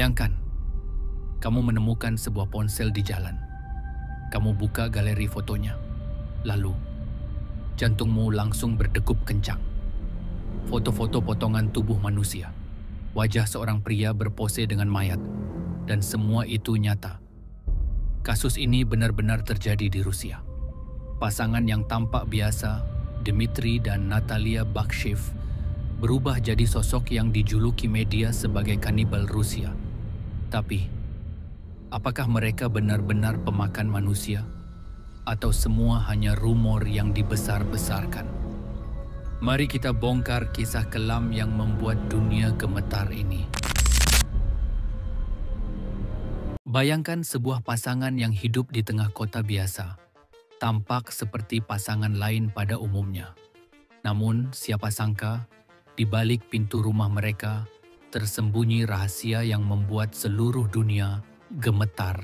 Bayangkan, kamu menemukan sebuah ponsel di jalan. Kamu buka galeri fotonya. Lalu, jantungmu langsung berdegup kencang. Foto-foto potongan tubuh manusia. Wajah seorang pria berpose dengan mayat. Dan semua itu nyata. Kasus ini benar-benar terjadi di Rusia. Pasangan yang tampak biasa, Dmitry dan Natalia Bakshev, berubah jadi sosok yang dijuluki media sebagai kanibal Rusia. Tapi, apakah mereka benar-benar pemakan manusia? Atau semua hanya rumor yang dibesar-besarkan? Mari kita bongkar kisah kelam yang membuat dunia gemetar ini. Bayangkan sebuah pasangan yang hidup di tengah kota biasa, tampak seperti pasangan lain pada umumnya. Namun, siapa sangka, di balik pintu rumah mereka, tersembunyi rahasia yang membuat seluruh dunia gemetar.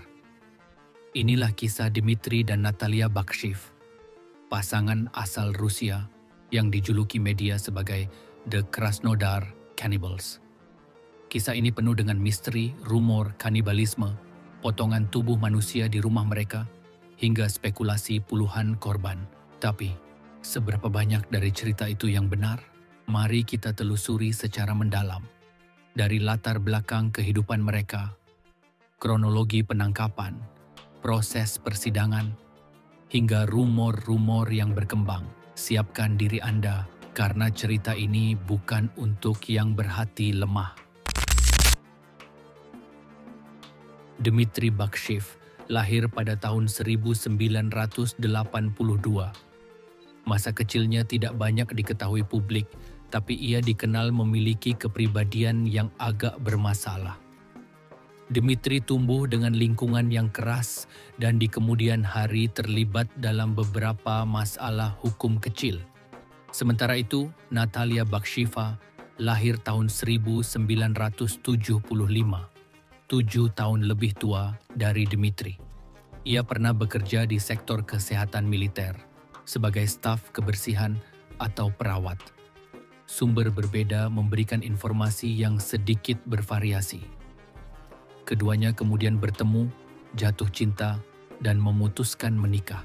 Inilah kisah Dmitry dan Natalia Bakshev, pasangan asal Rusia yang dijuluki media sebagai The Krasnodar Cannibals. Kisah ini penuh dengan misteri, rumor, kanibalisme, potongan tubuh manusia di rumah mereka, hingga spekulasi puluhan korban. Tapi, seberapa banyak dari cerita itu yang benar? Mari kita telusuri secara mendalam. Dari latar belakang kehidupan mereka, kronologi penangkapan, proses persidangan, hingga rumor-rumor yang berkembang. Siapkan diri Anda, karena cerita ini bukan untuk yang berhati lemah. Dmitry Bakshev lahir pada tahun 1982. Masa kecilnya tidak banyak diketahui publik, tapi ia dikenal memiliki kepribadian yang agak bermasalah. Dmitry tumbuh dengan lingkungan yang keras dan di kemudian hari terlibat dalam beberapa masalah hukum kecil. Sementara itu, Natalia Baksheva lahir tahun 1975, 7 tahun lebih tua dari Dmitry. Ia pernah bekerja di sektor kesehatan militer sebagai staf kebersihan atau perawat. Sumber berbeda memberikan informasi yang sedikit bervariasi. Keduanya kemudian bertemu, jatuh cinta, dan memutuskan menikah.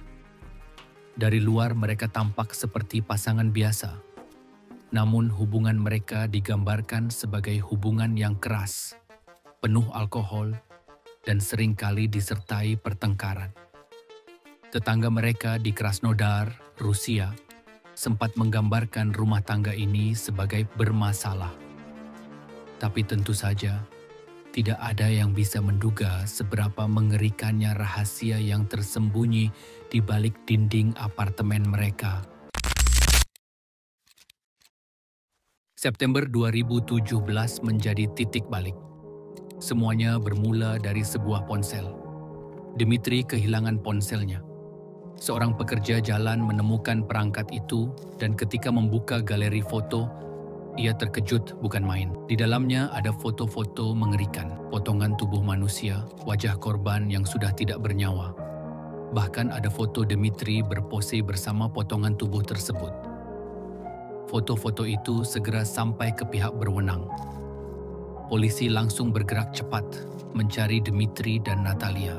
Dari luar mereka tampak seperti pasangan biasa, namun hubungan mereka digambarkan sebagai hubungan yang keras, penuh alkohol, dan seringkali disertai pertengkaran. Tetangga mereka di Krasnodar, Rusia, sempat menggambarkan rumah tangga ini sebagai bermasalah. Tapi tentu saja, tidak ada yang bisa menduga seberapa mengerikannya rahasia yang tersembunyi di balik dinding apartemen mereka. September 2017 menjadi titik balik. Semuanya bermula dari sebuah ponsel. Dmitry kehilangan ponselnya. Seorang pekerja jalan menemukan perangkat itu dan ketika membuka galeri foto, ia terkejut bukan main. Di dalamnya ada foto-foto mengerikan, potongan tubuh manusia, wajah korban yang sudah tidak bernyawa. Bahkan ada foto Dmitry berpose bersama potongan tubuh tersebut. Foto-foto itu segera sampai ke pihak berwenang. Polisi langsung bergerak cepat mencari Dmitry dan Natalia.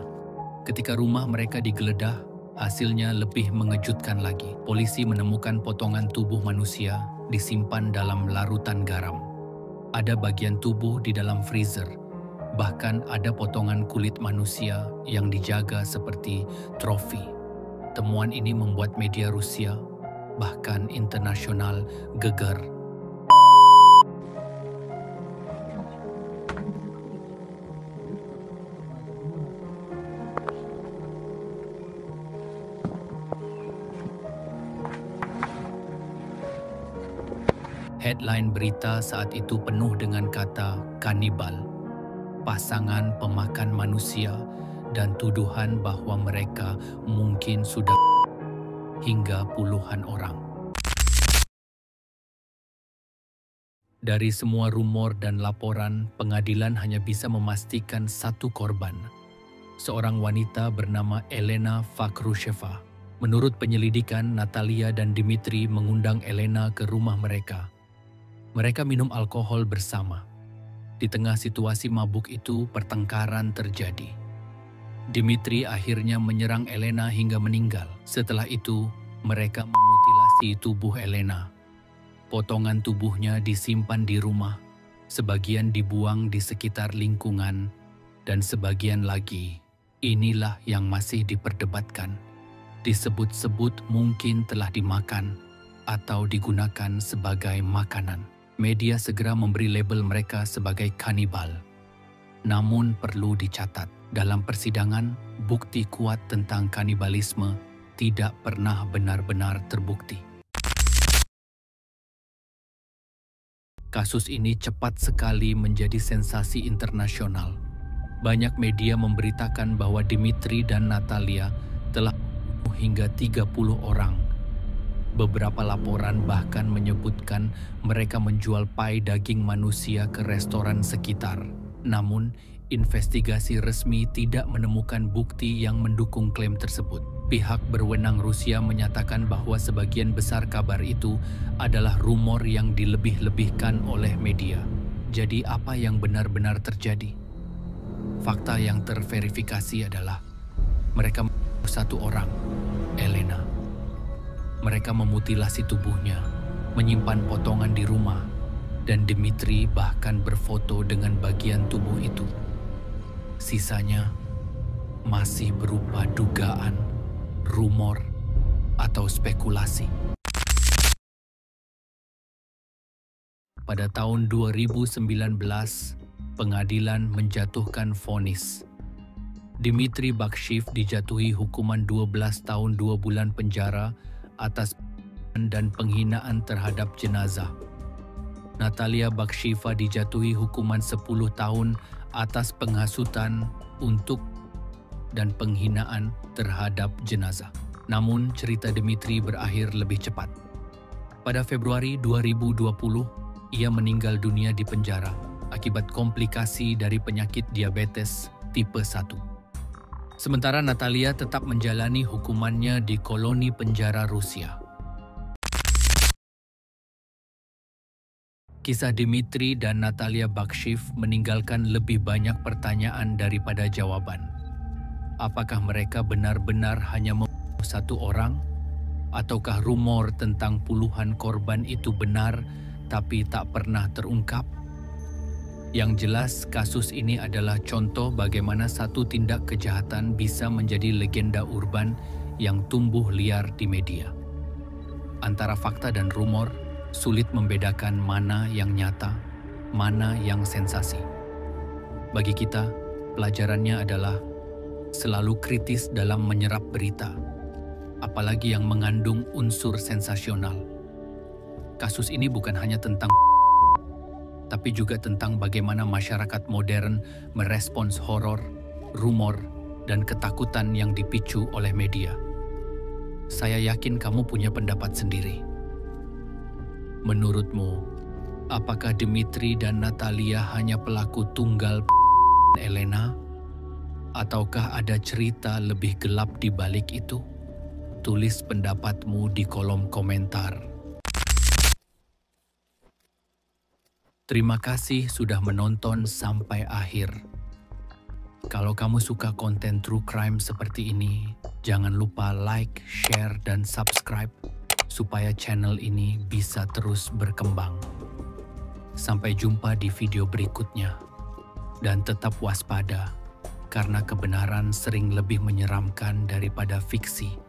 Ketika rumah mereka digeledah, hasilnya lebih mengejutkan lagi. Polisi menemukan potongan tubuh manusia disimpan dalam larutan garam. Ada bagian tubuh di dalam freezer. Bahkan ada potongan kulit manusia yang dijaga seperti trofi. Temuan ini membuat media Rusia, bahkan internasional, geger. Headline berita saat itu penuh dengan kata kanibal, pasangan pemakan manusia, dan tuduhan bahwa mereka mungkin sudah hingga puluhan orang. Dari semua rumor dan laporan, pengadilan hanya bisa memastikan satu korban, seorang wanita bernama Elena Fakrusheva. Menurut penyelidikan, Natalia dan Dmitry mengundang Elena ke rumah mereka. Mereka minum alkohol bersama. Di tengah situasi mabuk itu, pertengkaran terjadi. Dimitri akhirnya menyerang Elena hingga meninggal. Setelah itu, mereka memutilasi tubuh Elena. Potongan tubuhnya disimpan di rumah, sebagian dibuang di sekitar lingkungan, dan sebagian lagi, inilah yang masih diperdebatkan. Disebut-sebut mungkin telah dimakan atau digunakan sebagai makanan. Media segera memberi label mereka sebagai kanibal. Namun perlu dicatat, dalam persidangan, bukti kuat tentang kanibalisme tidak pernah benar-benar terbukti. Kasus ini cepat sekali menjadi sensasi internasional. Banyak media memberitakan bahwa Dimitri dan Natalia telah membunuh hingga 30 orang. Beberapa laporan bahkan menyebutkan mereka menjual pai daging manusia ke restoran sekitar. Namun, investigasi resmi tidak menemukan bukti yang mendukung klaim tersebut. Pihak berwenang Rusia menyatakan bahwa sebagian besar kabar itu adalah rumor yang dilebih-lebihkan oleh media. Jadi apa yang benar-benar terjadi? Fakta yang terverifikasi adalah mereka membunuh satu orang, Elena. Mereka memutilasi tubuhnya, menyimpan potongan di rumah, dan Dimitri bahkan berfoto dengan bagian tubuh itu. Sisanya masih berupa dugaan, rumor, atau spekulasi. Pada tahun 2019, pengadilan menjatuhkan vonis. Dmitry Bakshiv dijatuhi hukuman 12 tahun 2 bulan penjara atas dan penghinaan terhadap jenazah. Natalia Baksheva dijatuhi hukuman 10 tahun atas penghasutan untuk dan penghinaan terhadap jenazah. Namun cerita Dmitry berakhir lebih cepat. Pada Februari 2020, ia meninggal dunia di penjara akibat komplikasi dari penyakit diabetes tipe 1. Sementara Natalia tetap menjalani hukumannya di koloni penjara Rusia. Kisah Dmitry dan Natalia Bakshiv meninggalkan lebih banyak pertanyaan daripada jawaban. Apakah mereka benar-benar hanya membunuh satu orang? Ataukah rumor tentang puluhan korban itu benar tapi tak pernah terungkap? Yang jelas, kasus ini adalah contoh bagaimana satu tindak kejahatan bisa menjadi legenda urban yang tumbuh liar di media. Antara fakta dan rumor, sulit membedakan mana yang nyata, mana yang sensasi. Bagi kita, pelajarannya adalah selalu kritis dalam menyerap berita, apalagi yang mengandung unsur sensasional. Kasus ini bukan hanya tentang tapi juga tentang bagaimana masyarakat modern merespons horor, rumor, dan ketakutan yang dipicu oleh media. Saya yakin kamu punya pendapat sendiri. Menurutmu, apakah Dmitry dan Natalia hanya pelaku tunggal Elena? Ataukah ada cerita lebih gelap di balik itu? Tulis pendapatmu di kolom komentar. Terima kasih sudah menonton sampai akhir. Kalau kamu suka konten true crime seperti ini, jangan lupa like, share, dan subscribe supaya channel ini bisa terus berkembang. Sampai jumpa di video berikutnya. Dan tetap waspada, karena kebenaran sering lebih menyeramkan daripada fiksi.